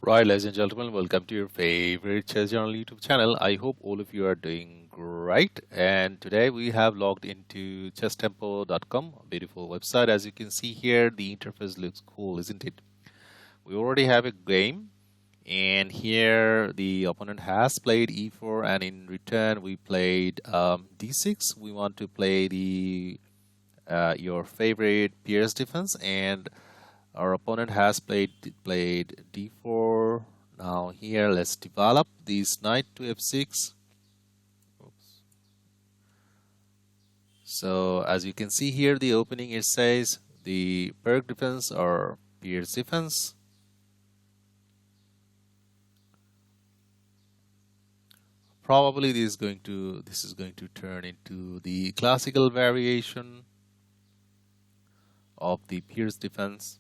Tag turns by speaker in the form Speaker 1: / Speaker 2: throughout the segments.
Speaker 1: Right, ladies and gentlemen, welcome to your favorite chess journal YouTube channel. I hope all of you are doing great. And today we have logged into chesstempo.com, a beautiful website. As you can see here, the interface looks cool, isn't it? We already have a game, and here the opponent has played e4, and in return we played d6. We want to play the your favorite Pirc defense, and our opponent has played d4. Now here, let's develop this knight to f6. Oops. So as you can see here, the opening, it says the Pirc defense or Pirc defense. Probably this is going to turn into the classical variation of the Pirc defense.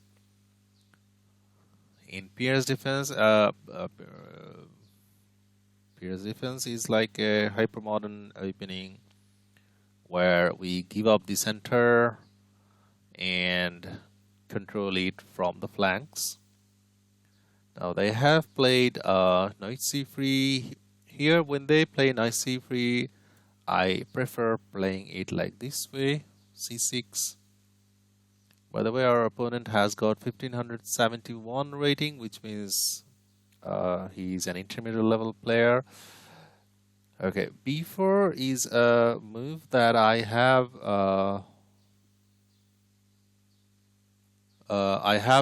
Speaker 1: In Pirc defense, Pirc defense is like a hypermodern opening where we give up the center and control it from the flanks. Now they have played knight c3. Here, when they play knight c3, I prefer playing it like this way, c6. By the way, our opponent has got 1571 rating, which means he's an intermediate level player. Okay, b4 is a move that I have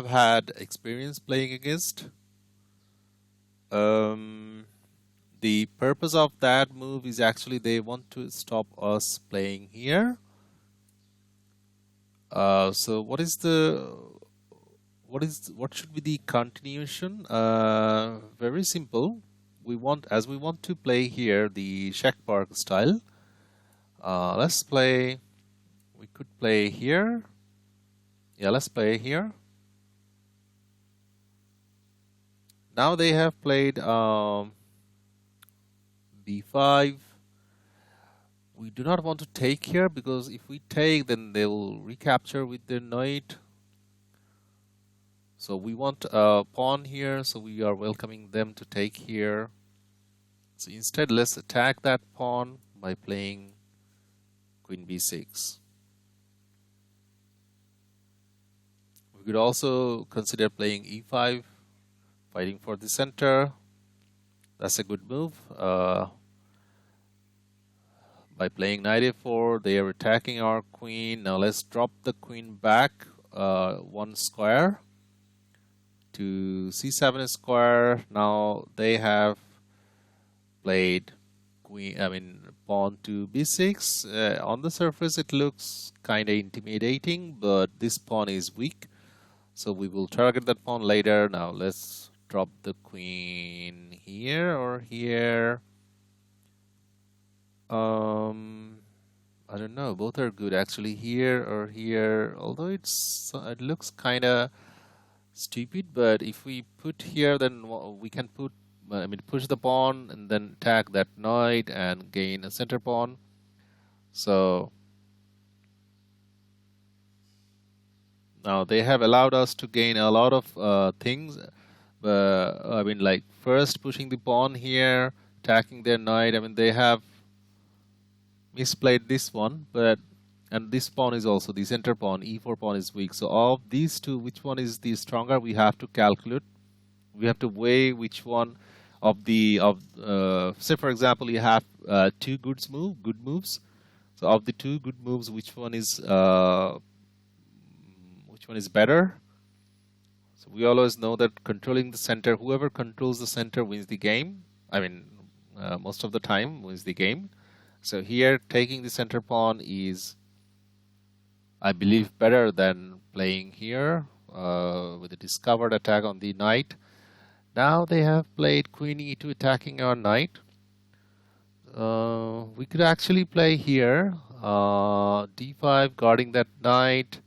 Speaker 1: had experience playing against. The purpose of that move is actually they want to stop us playing here. So what should be the continuation? Very simple. We want to play here the Pirc style. Let's play. We could play here. Yeah, let's play here. Now they have played b5. We do not want to take here because if we take, then they will recapture with their knight. So we want a pawn here, so we are welcoming them to take here. So instead, let's attack that pawn by playing queen b6. We could also consider playing e5, fighting for the center. That's a good move. By playing knight a4, they are attacking our queen. Now let's drop the queen back one square to c7 square. Now they have played pawn to b6. On the surface, it looks kind of intimidating, but this pawn is weak, so we will target that pawn later. Now let's drop the queen here or here. I don't know. Both are good actually, here or here. Although it looks kind of stupid, but if we put here, then we can push the pawn and then attack that knight and gain a center pawn. So now they have allowed us to gain a lot of things. Like first pushing the pawn here, attacking their knight. They have misplayed this one, and this pawn is also the center pawn. E4 pawn is weak. So of these two, which one is the stronger? We have to calculate. We have to weigh which one of the say for example, you have two good moves. So of the two good moves, which one is better? So we always know that controlling the center, whoever controls the center wins the game. Most of the time wins the game. So here, taking the center pawn is, I believe, better than playing here with a discovered attack on the knight. Now they have played queen e2, attacking our knight. We could actually play here d5, guarding that knight.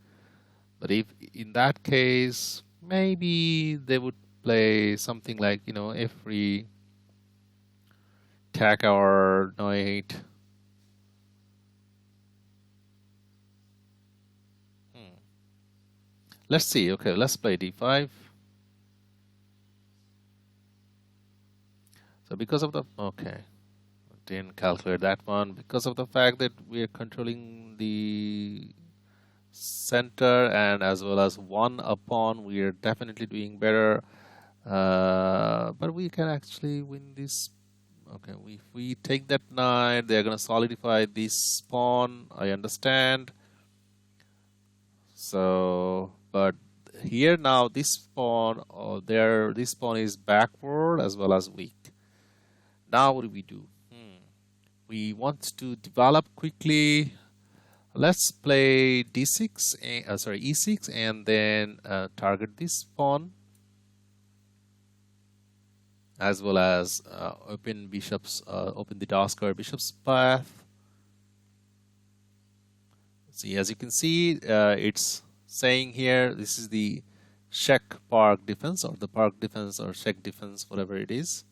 Speaker 1: But if in that case, maybe they would play something like, f3, attack our knight. Let's see. Okay, let's play d5. So because of the, okay, didn't calculate that one. Because of the fact that we are controlling the center and as well as one upon, we are definitely doing better. But we can actually win this. Okay, if we take that knight, they're going to solidify this pawn. I understand. So, but here now this pawn, this pawn is backward as well as weak. Now what do we do? We want to develop quickly. Let's play d6, e6, and then target this pawn, as well as open the dark square bishop's path. See, as you can see, it's saying here this is the check Pirc defense, or the Pirc defense, or check defense, whatever it is.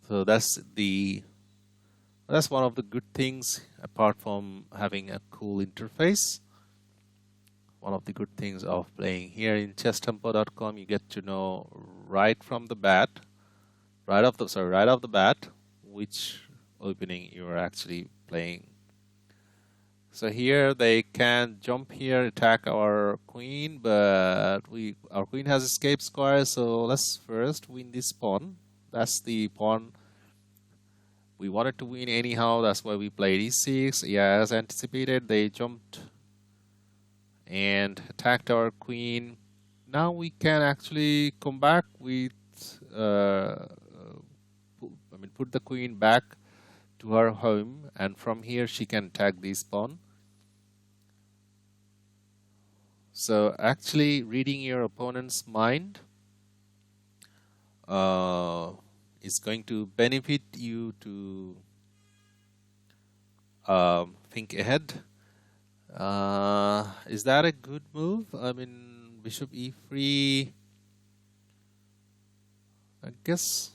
Speaker 1: So that's one of the good things, apart from having a cool interface. One of the good things of playing here in chesstempo.com, you get to know right off the bat, which opening you're actually playing. So here they can jump here, attack our queen, but our queen has escape square, so let's first win this pawn. That's the pawn we wanted to win anyhow, that's why we played e6. Yeah, as anticipated, they jumped and attacked our queen. Now we can actually come back with, put the queen back to her home, and from here she can attack this pawn. So actually reading your opponent's mind is going to benefit you to think ahead. Is that a good move? I mean, bishop e3. I guess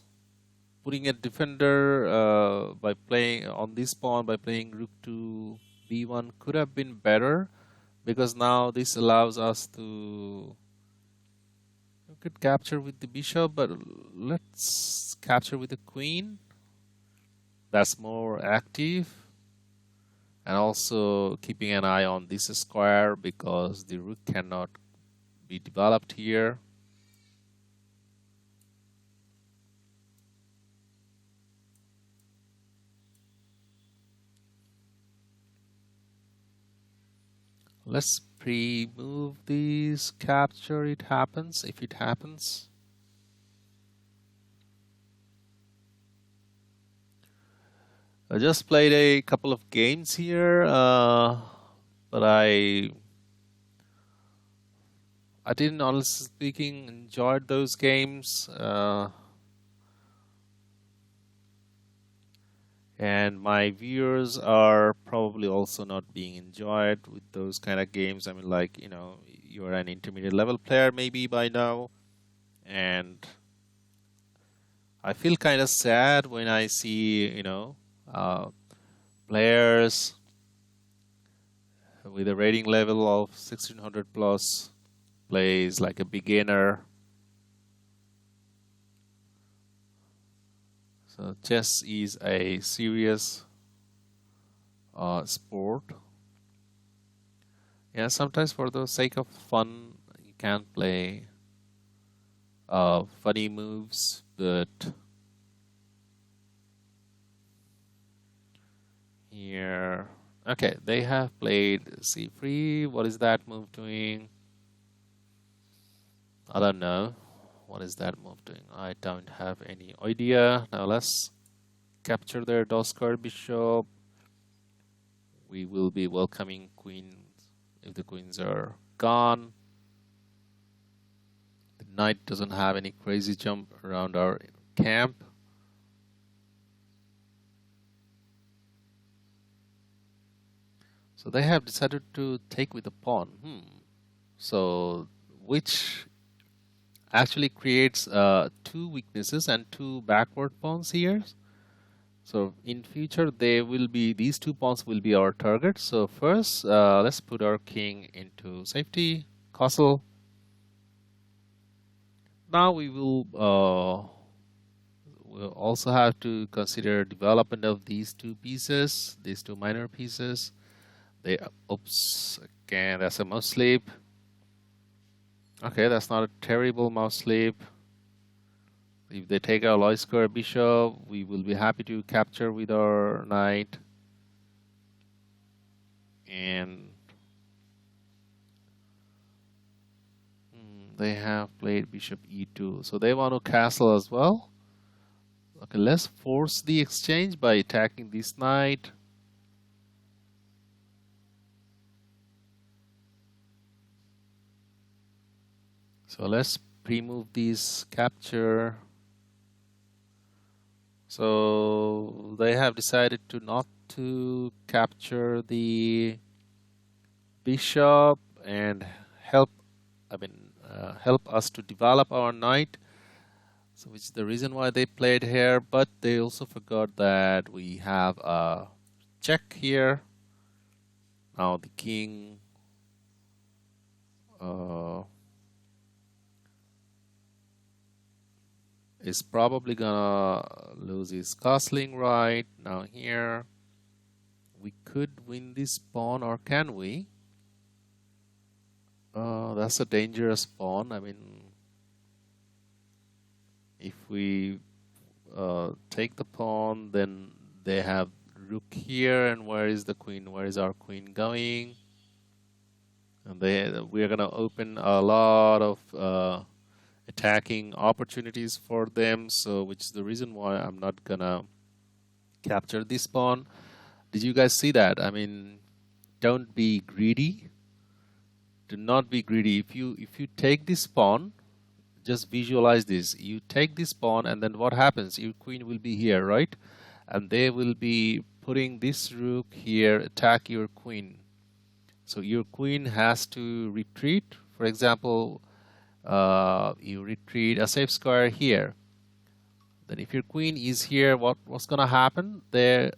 Speaker 1: putting a defender by playing on this pawn, by playing rook to b1 could have been better, because now this allows us to could capture with the bishop, but let's capture with the queen. That's more active, and also keeping an eye on this square because the rook cannot be developed here. Let's pre-move this capture. It happens if it happens. I just played a couple of games here, but I didn't, honestly speaking, enjoy those games. And my viewers are probably also not being enjoyed with those kind of games. I mean, like, you're an intermediate level player maybe by now, and I feel kind of sad when I see, players with a rating level of 1600 plus plays like a beginner. So chess is a serious sport. Yeah, sometimes for the sake of fun, you can play funny moves, but here, okay, they have played c3. What is that move doing? I don't know. What is that move doing? I don't have any idea. Now let's capture their Doskar bishop. We will be welcoming queens if the queens are gone. The knight doesn't have any crazy jump around our camp. So they have decided to take with the pawn. So which actually creates two weaknesses and two backward pawns here. So in future, these two pawns will be our target. So first, let's put our king into safety, castle. Now we will we'll also have to consider development of these two pieces, these two minor pieces. They, oops, again, that's a mouse sleep. Okay, that's not a terrible mouse sleep. If they take our Loy square bishop, we will be happy to capture with our knight. And they have played bishop e2, so they want to castle as well. Okay, let's force the exchange by attacking this knight. So let's pre-move this capture. So they have decided to not to capture the bishop and help us to develop our knight. So which is the reason why they played here, but they also forgot that we have a check here. Now the king is probably gonna lose his castling right. Now here we could win this pawn, or can we? That's a dangerous pawn. I mean, if we take the pawn, then they have rook here, and where is the queen? Where is our queen going? And we're gonna open a lot of attacking opportunities for them. So, which is the reason why I'm not gonna capture this pawn. Did you guys see that? I mean, don't be greedy. Do not be greedy. If you take this pawn, just visualize this. You take this pawn, and then what happens? Your queen will be here, right? And they will be putting this rook here, attack your queen. So your queen has to retreat. For example, you retreat a safe square here. Then if your queen is here, what's gonna happen? They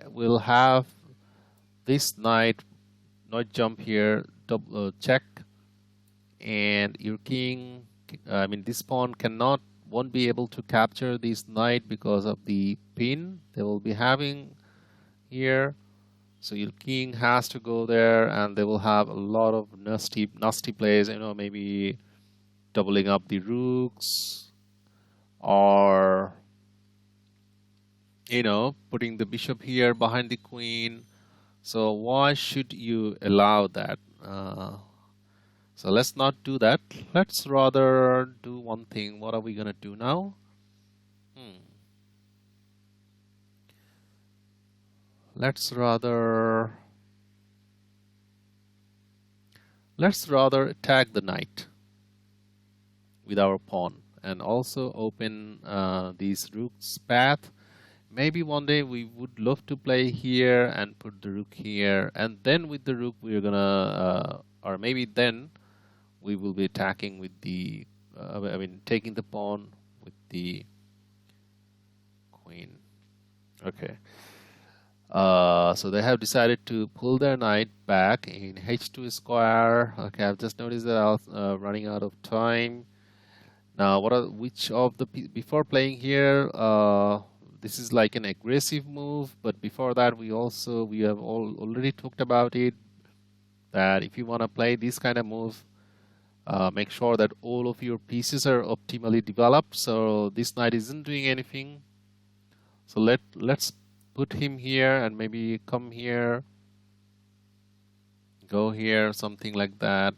Speaker 1: will have this knight jump here, double check, and your king, I mean this pawn won't be able to capture this knight because of the pin they will be having here. So your king has to go there, and they will have a lot of nasty plays, maybe doubling up the rooks, or putting the bishop here behind the queen. So why should you allow that? So let's not do that. Let's rather do one thing. What are we gonna do now? Let's rather attack the knight with our pawn and also open these rook's path. Maybe one day we would love to play here and put the rook here, and then with the rook we're gonna or maybe then we will be attacking with the taking the pawn with the queen. Okay. So they have decided to pull their knight back in h2 square. Okay, I've just noticed that I'm running out of time. Now, before playing here, this is like an aggressive move, but before that we have already talked about it, that if you want to play this kind of move, make sure that all of your pieces are optimally developed. So this knight isn't doing anything. So let's put him here and maybe come here, go here, something like that.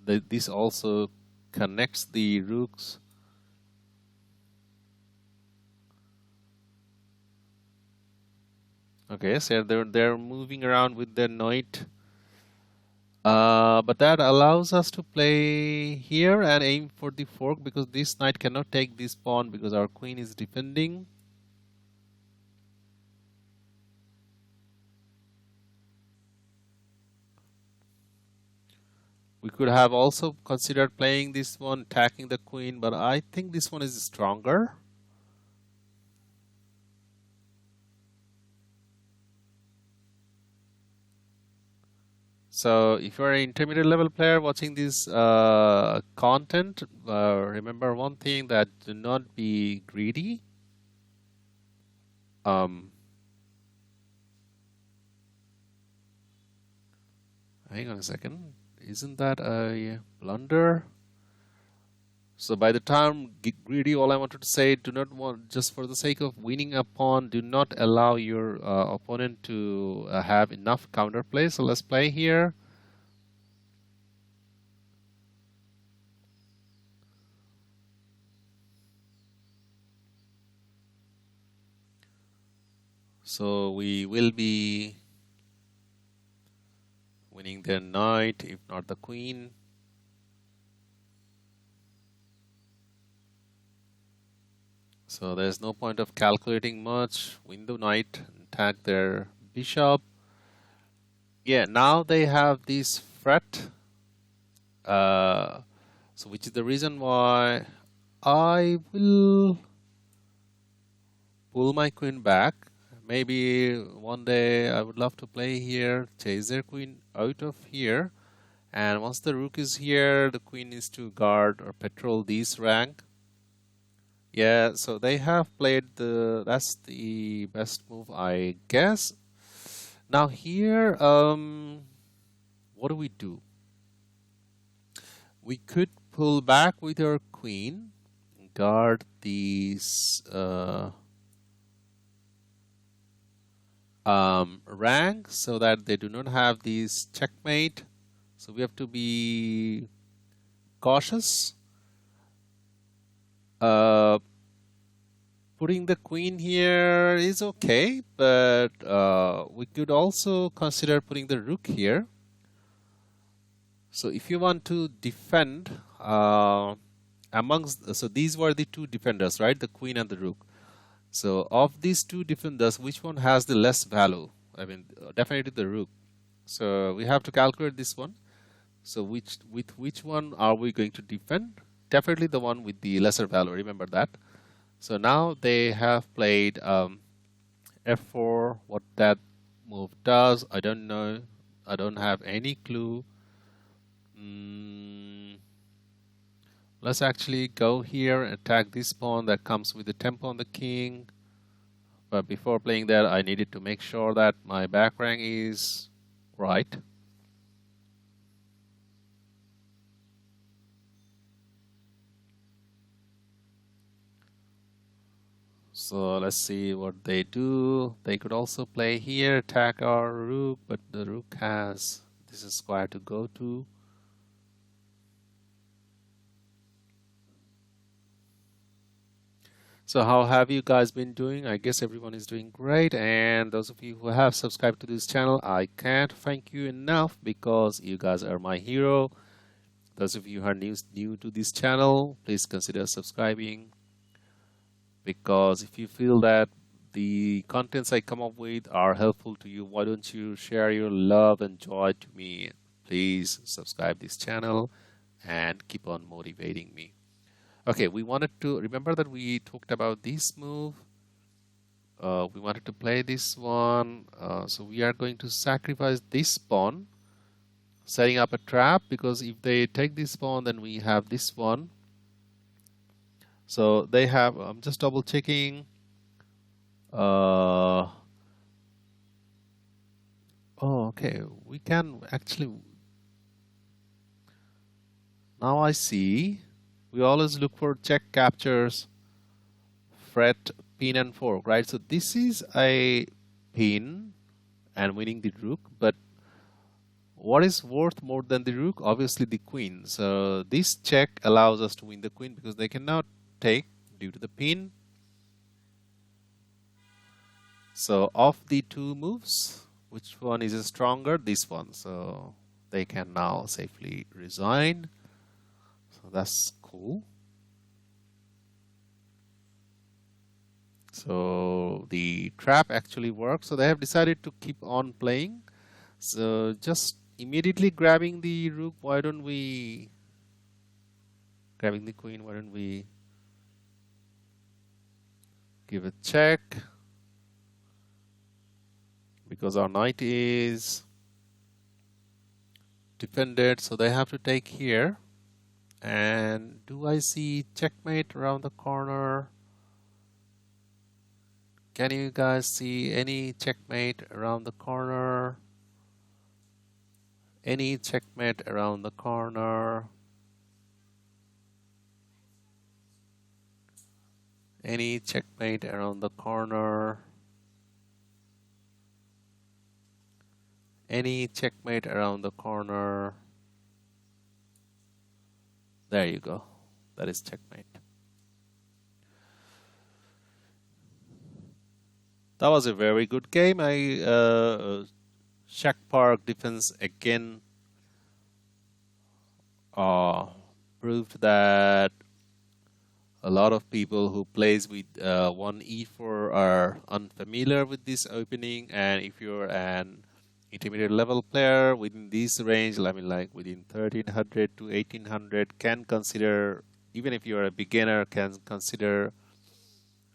Speaker 1: This also connects the rooks. Okay, so they're moving around with their knight. But that allows us to play here and aim for the fork, because this knight cannot take this pawn because our queen is defending. We could have also considered playing this one, attacking the queen, but I think this one is stronger. So if you're an intermediate level player watching this content, remember one thing, that do not be greedy. Hang on a second. Isn't that a blunder? So by the term greedy, all I wanted to say, do not want, just for the sake of winning a pawn, do not allow your opponent to have enough counterplay. So let's play here. So we will be winning their knight, if not the queen. So there's no point of calculating much. Win the knight, attack their bishop. Yeah, now they have this threat. So which is the reason why I will pull my queen back. Maybe one day I would love to play here, chase their queen out of here. And once the rook is here, the queen is to guard or patrol this rank. Yeah, so they have played that's the best move, I guess. Now here, what do we do? We could pull back with our queen, guard these rank so that they do not have these checkmate. So we have to be cautious. Putting the queen here is okay, but we could also consider putting the rook here. So if you want to defend so these were the two defenders, right? The queen and the rook. So of these two defenders, which one has the less value? I mean, definitely the rook. So we have to calculate this one. So with which one are we going to defend? Definitely the one with the lesser value, remember that. So now they have played f4. What that move does, I don't know. I don't have any clue. Let's actually go here and attack this pawn that comes with the tempo on the king. But before playing that, I needed to make sure that my back rank is right. So let's see what they do. They could also play here, attack our rook, but the rook has this is square to go to. So how have you guys been doing? I guess everyone is doing great, and those of you who have subscribed to this channel, I can't thank you enough because you guys are my hero. Those of you who are new to this channel, please consider subscribing, because if you feel that the contents I come up with are helpful to you, why don't you share your love and joy to me? Please subscribe this channel and keep on motivating me. Okay, we wanted to remember that we talked about this move. We wanted to play this one. So we are going to sacrifice this pawn, setting up a trap, because if they take this pawn, then we have this one. So they have, I'm just double checking. Oh, okay. We can actually, now I see. We always look for check captures, fret, pin and fork, right? So this is a pin and winning the rook, but what is worth more than the rook? Obviously the queen. So this check allows us to win the queen because they cannot take due to the pin. So of the two moves, which one is stronger? This one. So they can now safely resign. So that's cool. So the trap actually works. So they have decided to keep on playing. So just immediately grabbing the rook, why don't we grabbing the queen, why don't we give a check? Because our knight is defended, so they have to take here. And do I see checkmate around the corner? Can you guys see any checkmate around the corner? Any checkmate around the corner? Any checkmate around the corner? Any checkmate around the corner? There you go. That is checkmate. That was a very good game. Shack Park defense again proved that a lot of people who plays with 1e4 are unfamiliar with this opening, and if you're an intermediate level player within this range, I mean like within 1300 to 1800, can consider, even if you're a beginner, can consider.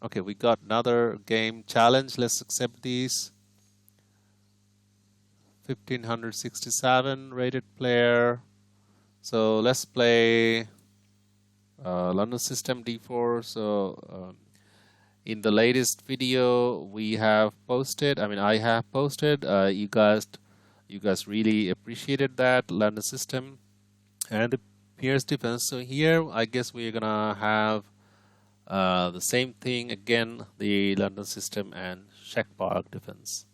Speaker 1: Okay, we got another game challenge. Let's accept these. 1567 rated player. So let's play London System D4. So in the latest video we have posted, I have posted, you guys really appreciated that London System and the Pirc defense. So here I guess we're gonna have the same thing again, the London System and Shack Park defense.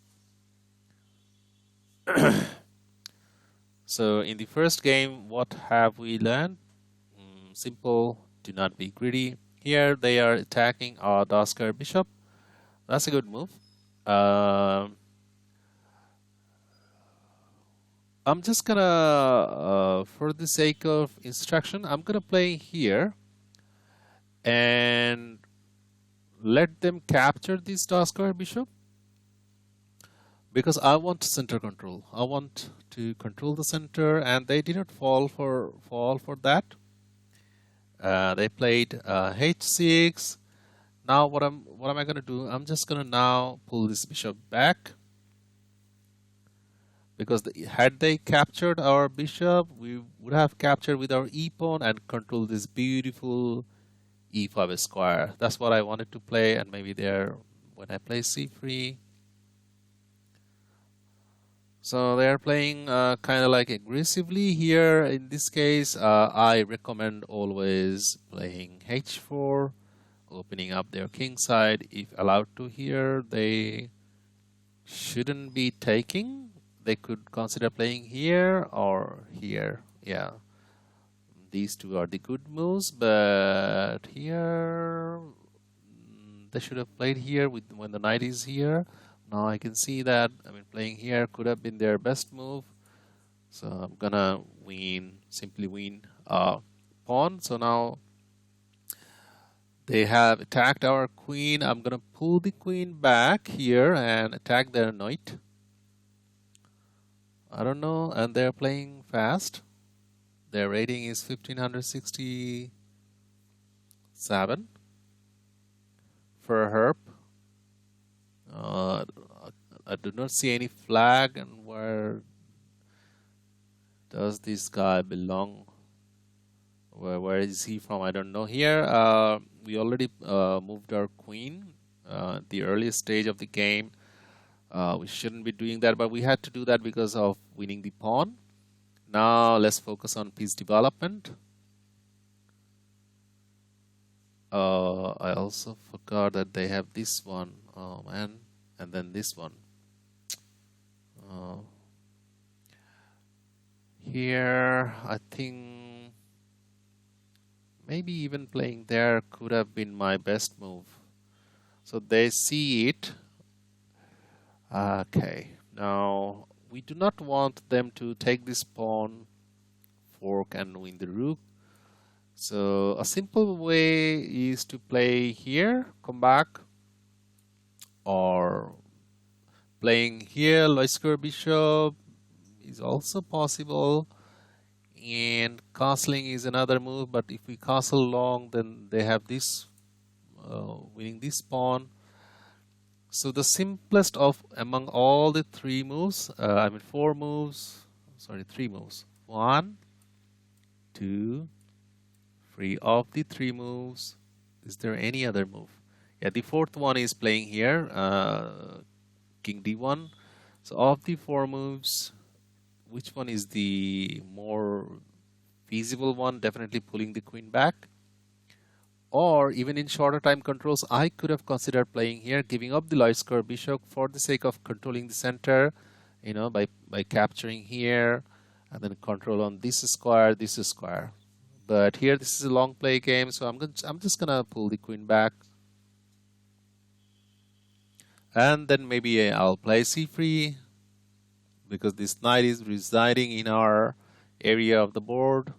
Speaker 1: So in the first game, what have we learned? Simple, do not be greedy. Here they are attacking our Daskar bishop. That's a good move. I'm just gonna, for the sake of instruction, I'm gonna play here and let them capture this Daskar bishop, because I want center control. I want to control the center, and they did not fall for that. They played h6. Now what am I going to do? I'm just going to now pull this bishop back, because had they captured our bishop, we would have captured with our e pawn and control this beautiful e5 square. That's what I wanted to play, and maybe there when I play c3. So they are playing kind of like aggressively here. In this case, I recommend always playing h4, opening up their king side. If allowed to here, they shouldn't be taking. They could consider playing here or here. Yeah, these two are the good moves, but here they should have played here when the knight is here. Now I can see that, playing here could have been their best move. So I'm gonna simply win pawn. So now they have attacked our queen. I'm gonna pull the queen back here and attack their knight. I don't know, and they're playing fast. Their rating is 1567 for herb. I do not see any flag, and where does this guy belong? Where is he from? I don't know. Here we already moved our queen at the earliest stage of the game. We shouldn't be doing that, but we had to do that because of winning the pawn. Now let's focus on piece development. I also forgot that they have this one. Oh man, and then this one. Here I think maybe even playing there could have been my best move. So they see it. Okay, now we do not want them to take this pawn, fork, and win the rook. So a simple way is to play here, come back, or playing here, Loisker bishop is also possible, and castling is another move, but if we castle long, then they have this, winning this pawn. So the simplest of among all the three moves, 4 moves, sorry, 3 moves, 1, 2, 3 of the 3 moves. Is there any other move? Yeah, the fourth one is playing here, King D1. So of the 4 moves, which one is the more feasible one? Definitely pulling the queen back. Or even in shorter time controls, I could have considered playing here, giving up the light square bishop for the sake of controlling the center, by capturing here, and then control on this square, this square. But here this is a long play game, so I'm just gonna pull the queen back, and then maybe I'll play c3 because this knight is residing in our area of the board.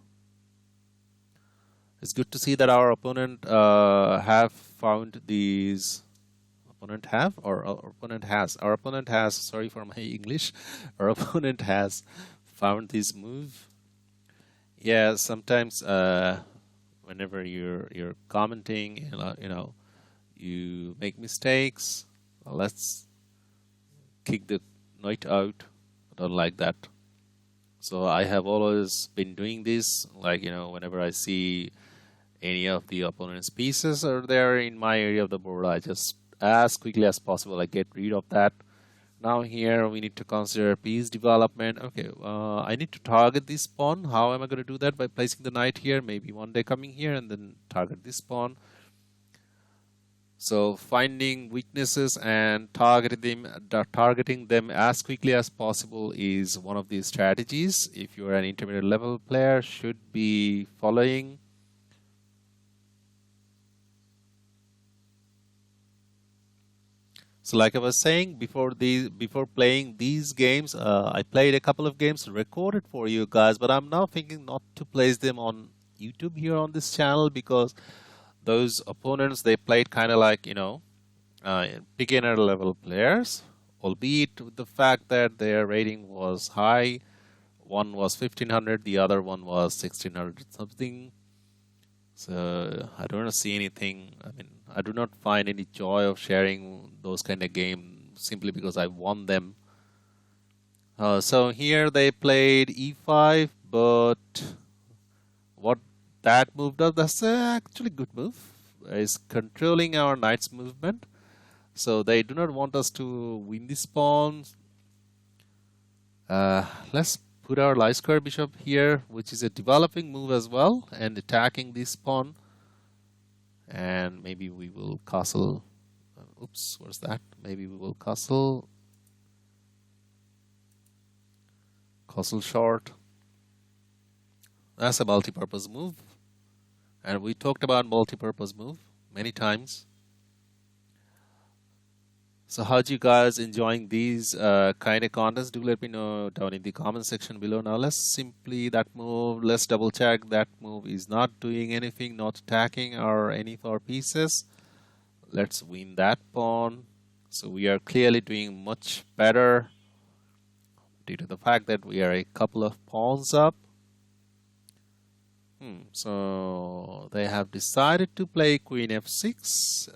Speaker 1: It's good to see that our opponent have found these. Opponent have or our opponent has. Our opponent has. Sorry for my English. Our opponent has found this move. Yeah, sometimes whenever you're commenting, you make mistakes. Well, let's kick the knight out. I don't like that. So I have always been doing this. Whenever I see any of the opponent's pieces are there in my area of the board, I just, as quickly as possible, I get rid of that. Now here we need to consider piece development. Okay, I need to target this pawn. How am I going to do that? By placing the knight here, maybe one day coming here and then target this pawn. So finding weaknesses and targeting them as quickly as possible is one of these strategies if you're an intermediate level player should be following. So like I was saying, before playing these games, I played a couple of games recorded for you guys, but I'm now thinking not to place them on YouTube here on this channel because those opponents, they played kind of like, beginner level players, albeit with the fact that their rating was high. One was 1500, the other one was 1600 something. So I don't see anything. I mean, I do not find any joy of sharing those kind of games simply because I won them. So here they played e5, but what that move does, that's actually a good move. Is controlling our knight's movement. So they do not want us to win this pawn. Let's put our light square bishop here, which is a developing move as well, and attacking this pawn. And maybe we will castle. Oops, what's that? Maybe we will castle short. That's a multi-purpose move. And we talked about multi-purpose move many times. So how'd you guys enjoying these kind of contents? Do let me know down in the comment section below. Now let's simply that move, let's double check that move is not doing anything, not attacking any of our pieces. Let's win that pawn. So we are clearly doing much better due to the fact that we are a couple of pawns up. So they have decided to play queen f6.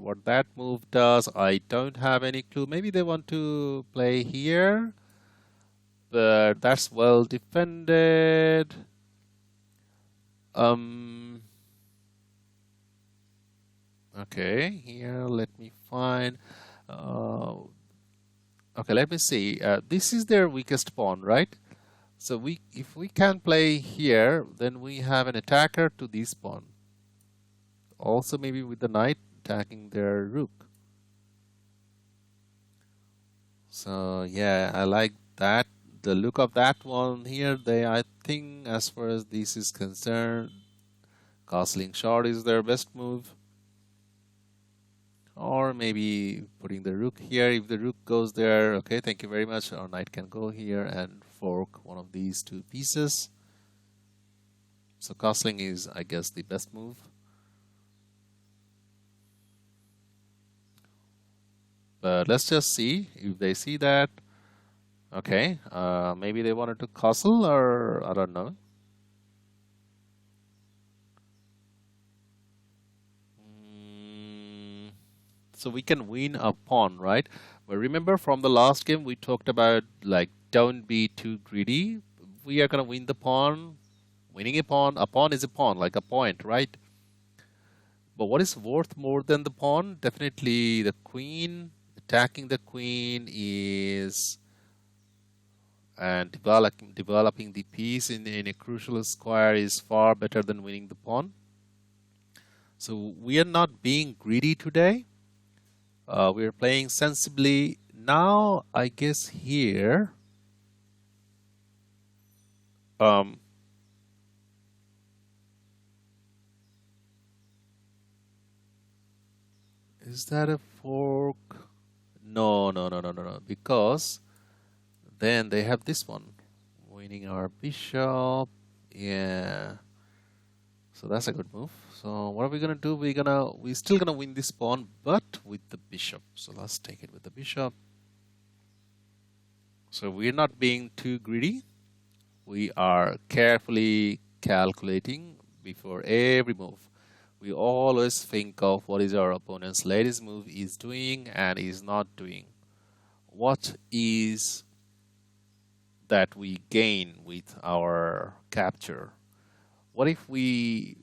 Speaker 1: What that move does, I don't have any clue. Maybe they want to play here, but that's well defended. Okay, here let me find. Okay, let me see. This is their weakest pawn, right? So if we can play here, then we have an attacker to this pawn. Also maybe with the knight attacking their rook. So yeah, I like that. The look of that one here. I think as far as this is concerned, castling short is their best move. Or maybe putting the rook here. If the rook goes there, okay, thank you very much. Our knight can go here and fork one of these two pieces. So castling is, I guess, the best move. But let's just see if they see that. Okay, maybe they wanted to castle, or I don't know. So we can win a pawn, right? But remember from the last game we talked about, like, don't be too greedy. we are going to win the pawn, winning a pawn is a pawn, like a point, right? But what is worth more than the pawn? Definitely the queen. Attacking the queen is, and developing the piece in a crucial square is far better than winning the pawn. So we are not being greedy today. We are playing sensibly. Now, I guess here, is that a fork? No, no, no, no, no, no. Because then they have this one, winning our bishop. Yeah. So that's a good move. So what are we gonna do? We're still gonna win this pawn, but with the bishop. So let's take it with the bishop. So we're not being too greedy. We are carefully calculating before every move. We always think of what is our opponent's latest move is doing and is not doing. What is that we gain with our capture? What if we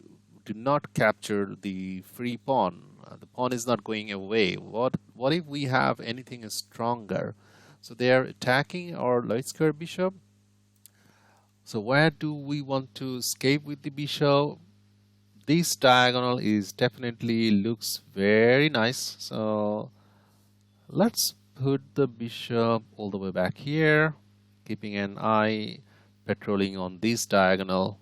Speaker 1: do not capture the free pawn? The pawn is not going away. What if we have anything stronger? So they are attacking our light square bishop. So where do we want to escape with the bishop? This diagonal is definitely looks very nice. So let's put the bishop all the way back here, keeping an eye patrolling on this diagonal.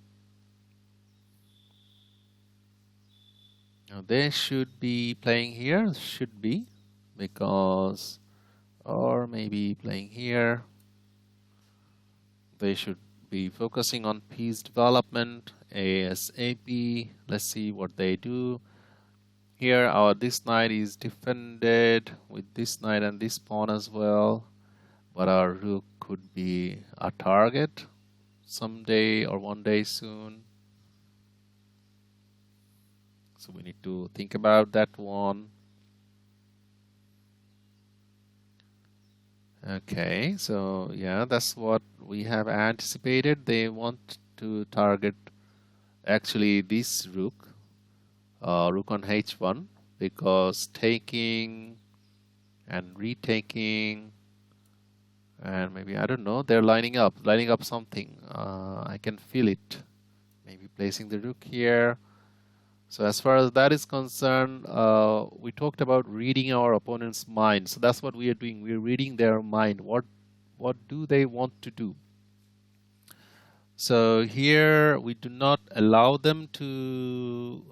Speaker 1: Now they should be playing here, should be, because, or maybe playing here. They should be focusing on piece development ASAP. Let's see what they do. Here this knight is defended with this knight and this pawn as well, but our rook could be a target someday or one day soon. So we need to think about that one. Okay, so yeah, that's what we have anticipated. They want to target actually this rook, rook on h1, because taking and retaking, and maybe, I don't know, they're lining up something. I can feel it. Maybe placing the rook here. So as far as that is concerned, we talked about reading our opponent's mind. So that's what we are doing. We're reading their mind. What do they want to do? So here we do not allow them to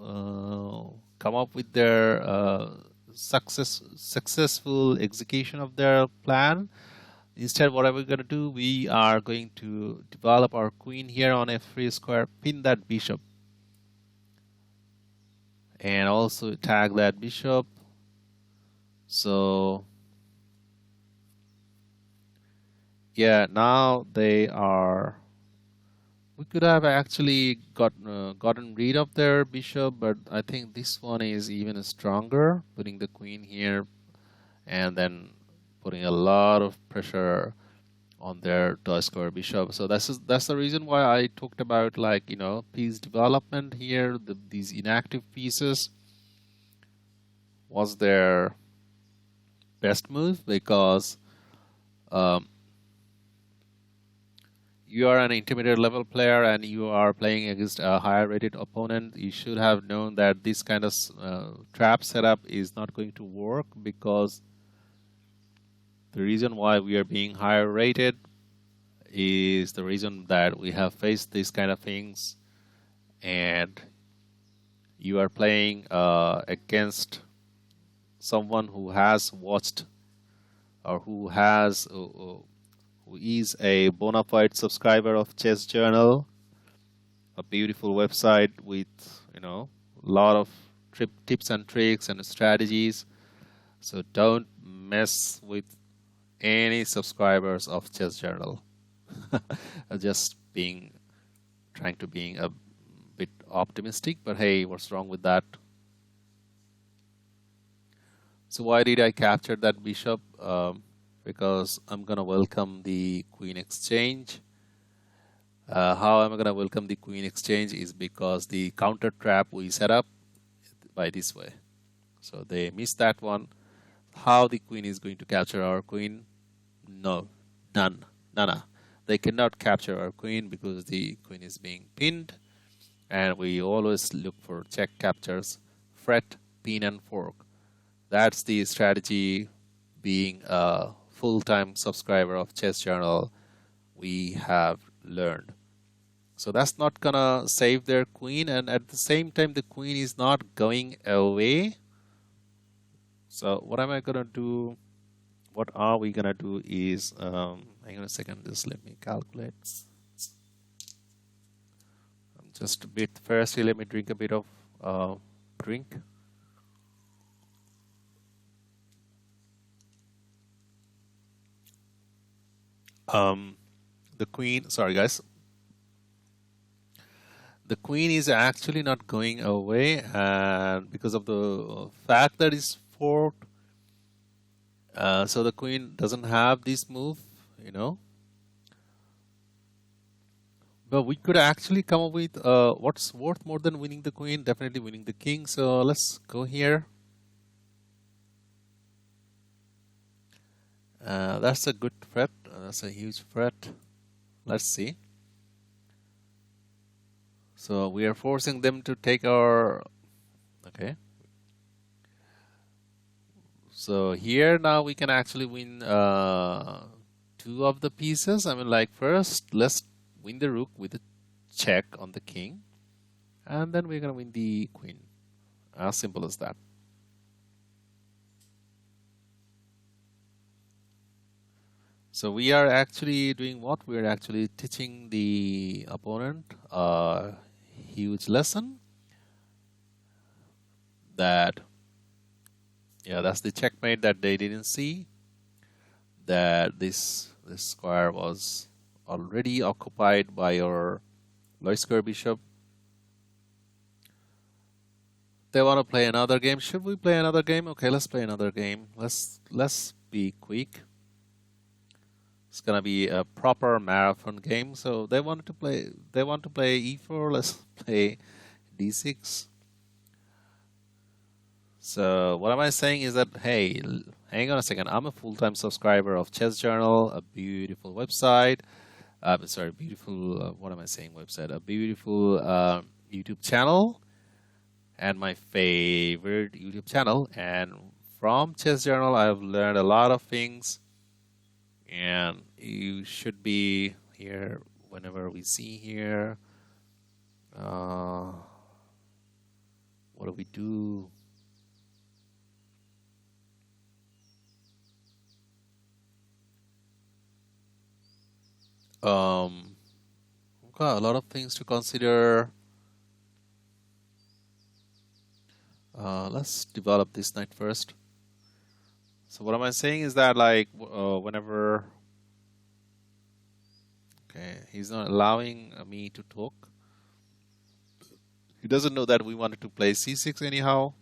Speaker 1: come up with their successful execution of their plan. Instead, what are we going to do? We are going to develop our queen here on a free square, pin that bishop, and also tag that bishop. So yeah, now they are, we could have actually gotten rid of their bishop, but I think this one is even stronger, putting the queen here and then putting a lot of pressure on their toy square bishop. So that's the reason why I talked about, like, you know, piece development here. These inactive pieces was their best move, because you are an intermediate level player and you are playing against a higher rated opponent. You should have known that this kind of trap setup is not going to work, because the reason why we are being higher rated is the reason that we have faced these kind of things, and you are playing against someone who has watched, or who is a bona fide subscriber of Chess Journal, a beautiful website with, you know, a lot of tips and tricks and strategies. So don't mess with any subscribers of Chess Journal. Just trying to being a bit optimistic, but hey, what's wrong with that? So why did I capture that bishop? Because I'm gonna welcome the queen exchange. How am I going to welcome the queen exchange is because the counter trap we set up by this way. So they missed that one. How the queen is going to capture our queen? No, none, none. They cannot capture our queen because the queen is being pinned, and we always look for check captures, fret, pin, and fork. That's the strategy. Being a full-time subscriber of Chess Journal, we have learned. So that's not gonna save their queen, and at the same time the queen is not going away. So what am I gonna do? What are we gonna do is, hang on a second, just let me calculate. Just a bit, firstly let me drink a bit of drink. The queen, sorry guys, the queen is actually not going away, and because of the fact that it's forked, so the queen doesn't have this move, you know. But we could actually come up with what's worth more than winning the queen, definitely winning the king. So let's go here. That's a good threat. That's a huge threat. Let's see. So we are forcing them to take our, okay. So here now we can actually win two of the pieces. I mean, like, first let's win the rook with a check on the king, and then we're gonna win the queen. As simple as that. So we are actually doing what? We are actually teaching the opponent a huge lesson that, yeah, that's the checkmate that they didn't see, that this square was already occupied by your low square bishop. They want to play another game. Should we play another game? Okay, let's play another game. Let's be quick. It's gonna be a proper marathon game. So they want to play e4. Let's play d6. So what am I saying is that, hey, hang on a second. I'm a full-time subscriber of Chess Journal, a beautiful website. Sorry, beautiful. What am I saying? Website, a beautiful YouTube channel, and my favorite YouTube channel. And from Chess Journal, I've learned a lot of things. And you should be here whenever we see here. What do we do? We've got a lot of things to consider. Let's develop this knight first. So what am I saying is that, like, whenever, okay, he's not allowing me to talk. He doesn't know that we wanted to play c6 anyhow.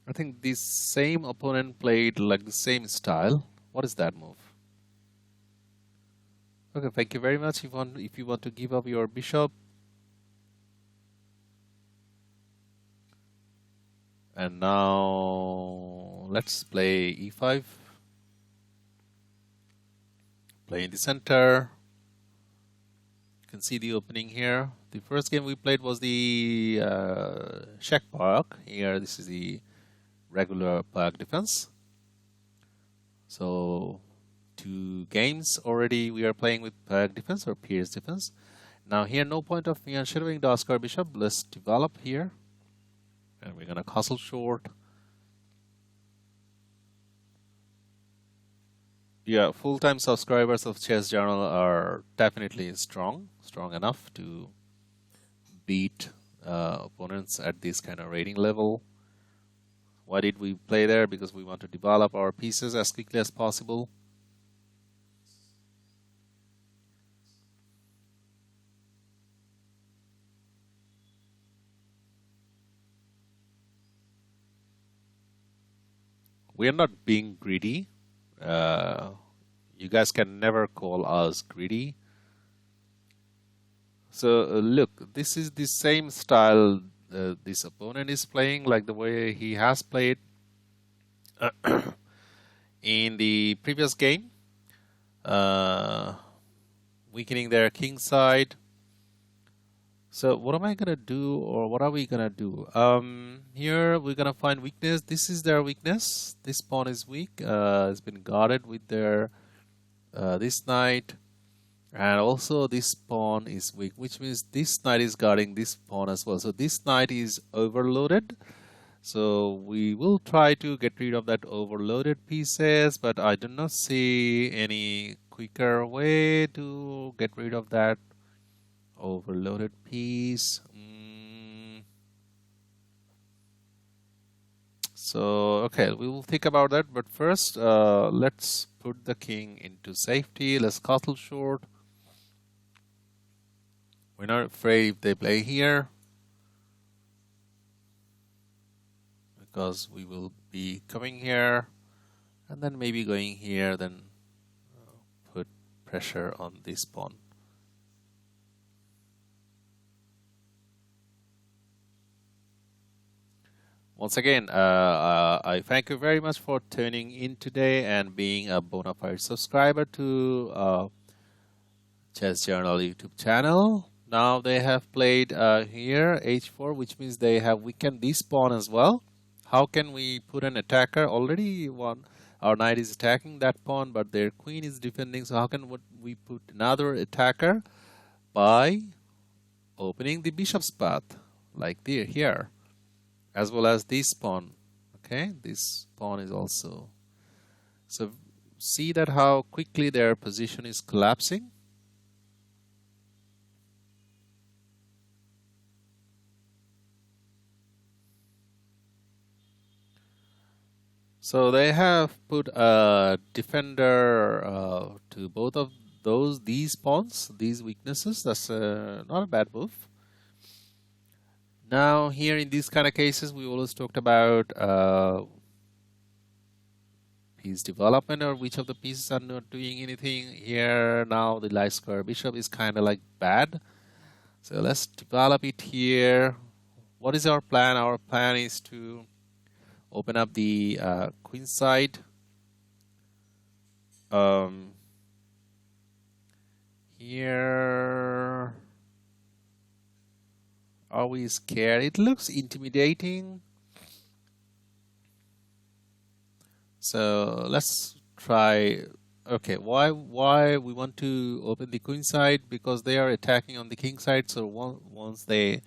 Speaker 1: I think this same opponent played like the same style. What is that move? Okay, thank you very much. If you want to give up your bishop. And now let's play e5. Play in the center. You can see the opening here. The first game we played was the check Pirc. Here, this is the regular Pirc defense. So 2 games already we are playing with Pirc defense or Pirc defense. Now here, no point of me unshadowing the Oscar bishop. Let's develop here. And we're gonna castle short. Yeah, full-time subscribers of Chess Journal are definitely strong enough to beat opponents at this kind of rating level. Why did we play there? Because we want to develop our pieces as quickly as possible. We are not being greedy. You guys can never call us greedy. So look, this is the same style this opponent is playing, like the way he has played in the previous game, weakening their king side. So what am I gonna do, or what are we gonna do? Here we're gonna find weakness. This is their weakness. This pawn is weak. It's been guarded with their this knight, and also this pawn is weak, which means this knight is guarding this pawn as well. So this knight is overloaded. So we will try to get rid of that overloaded pieces, but I do not see any quicker way to get rid of that overloaded piece. So okay, we will think about that, but first let's put the king into safety. Let's castle short. We're not afraid if they play here, because we will be coming here and then maybe going here, then put pressure on this pawn. Once again, I thank you very much for tuning in today and being a bona fide subscriber to Chess Journal YouTube channel. Now they have played here h4, which means they have weakened this pawn as well. How can we put an attacker? Already our knight is attacking that pawn, but their queen is defending. So how can we put another attacker? By opening the bishop's path, like here, as well as this pawn. Okay, this pawn is also. So see that how quickly their position is collapsing. So they have put a defender to both of these pawns, these weaknesses. That's not a bad move. Now here in these kind of cases, we always talked about piece development, or which of the pieces are not doing anything. Here now the light square bishop is kind of like bad. So let's develop it here. What is our plan? Our plan is to open up the queen side. Here, are we scared? It looks intimidating. So let's try. Okay, why we want to open the queen side? Because they are attacking on the king side. So once they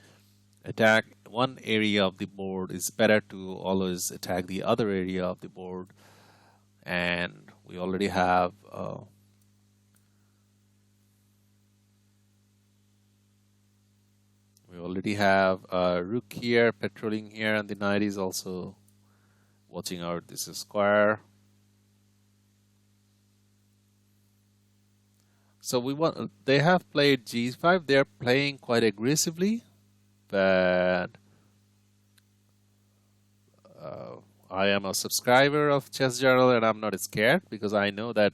Speaker 1: attack one area of the board, it's better to always attack the other area of the board. And we already have a rook here patrolling here, and the knight is also watching out this square. So they have played g5. They're playing quite aggressively, but I am a subscriber of Chess Journal and I'm not scared, because I know that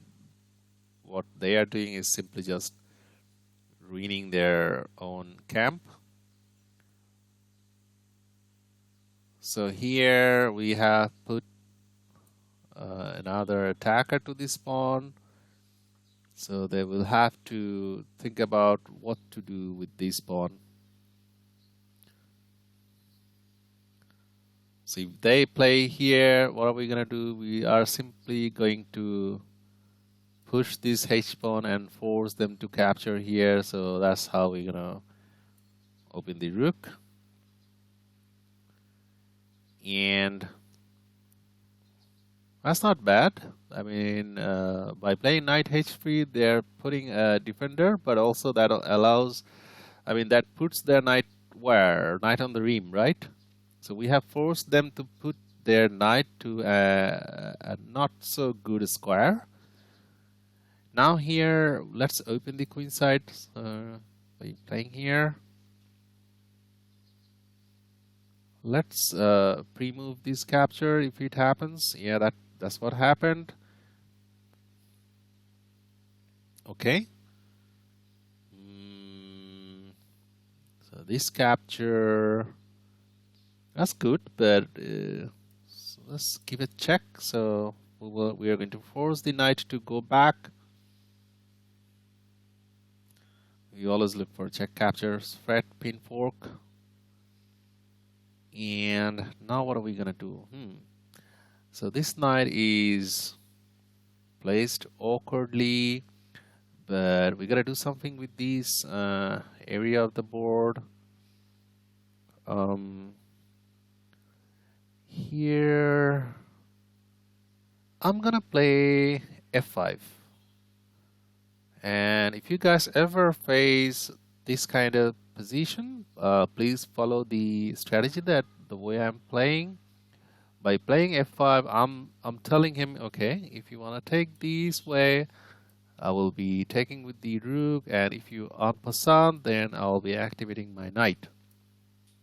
Speaker 1: what they are doing is simply just ruining their own camp. So here we have put another attacker to this pawn. So they will have to think about what to do with this pawn. So if they play here, what are we going to do? We are simply going to push this h pawn and force them to capture here. So that's how we're going to open the rook. And that's not bad. I mean, by playing knight h3, they're putting a defender, but also that allows, I mean, that puts their knight where? Knight on the rim, right? So we have forced them to put their knight to a not so good square. Now here, let's open the queen side by playing here. Let's pre-move this capture if it happens. Yeah, that's what happened. Okay. So this capture, that's good, but so let's give it a check. So we are going to force the knight to go back. We always look for check captures, fret, pin, fork. And now what are we gonna do? So this knight is placed awkwardly, but we gotta do something with this area of the board. Here I'm gonna play f5. And if you guys ever face this kind of position, please follow the strategy that the way I'm playing. By playing f5, I'm telling him, okay, if you want to take this way, I will be taking with the rook, and if you en passant, then I'll be activating my knight.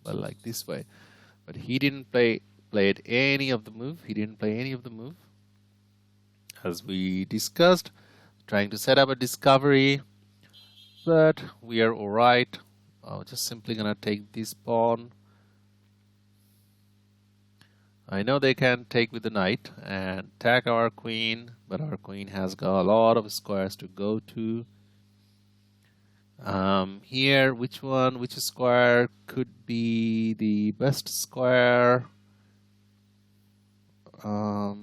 Speaker 1: But like this way. But he didn't play any of the move. He didn't play any of the move. As we discussed, trying to set up a discovery, but we are alright. Just simply gonna take this pawn. I know they can take with the knight and attack our queen, but our queen has got a lot of squares to go to. Here, which square could be the best square? I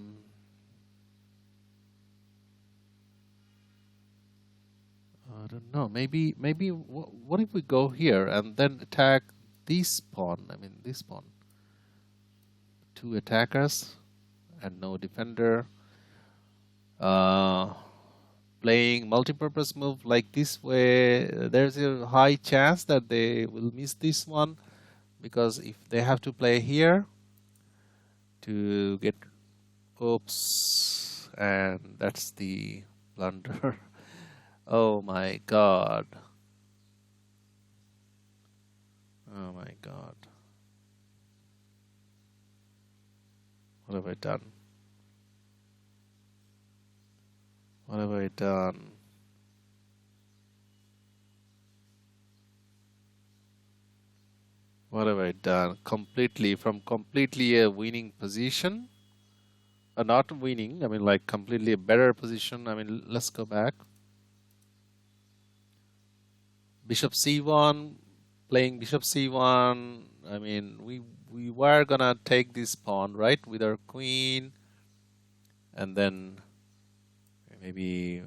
Speaker 1: don't know. Maybe what if we go here and then attack this pawn? I mean, this pawn. Two attackers and no defender. Playing multi-purpose move like this way, there's a high chance that they will miss this one, because if they have to play here to get oops, and that's the blunder. Oh my god. Oh my god. What have I done? What have I done? What have I done? From completely a winning position, not winning, I mean like completely a better position. I mean, let's go back. Bishop c1, playing bishop c1. I mean, we were gonna take this pawn, right, with our queen, and then maybe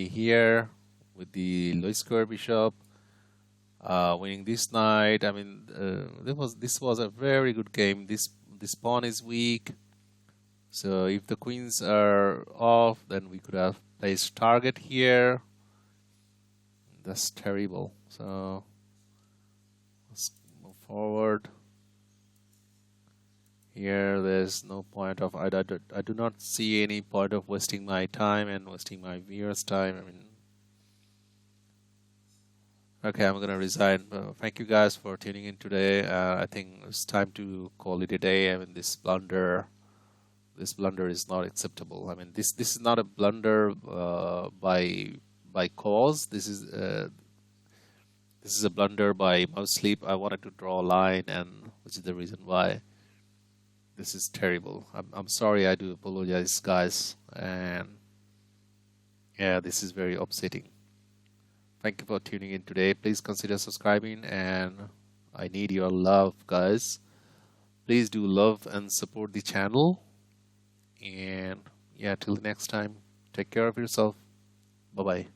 Speaker 1: here with the low square bishop, winning this knight. I mean, this was a very good game. This pawn is weak, so if the queens are off, then we could have placed target here. That's terrible. So let's move forward. Here, there's no point of, I do not see any point of wasting my time and wasting my viewers' time. I mean, okay, I'm gonna resign. Thank you guys for tuning in today. I think it's time to call it a day. I mean, this blunder is not acceptable. I mean, this is not a blunder by cause. This is a blunder by mouse sleep. I wanted to draw a line, and which is the reason why. This is terrible. I'm sorry. I do apologize, guys. And yeah, this is very upsetting. Thank you for tuning in today. Please consider subscribing, and I need your love, guys. Please do love and support the channel. And yeah, till next time, take care of yourself. Bye-bye.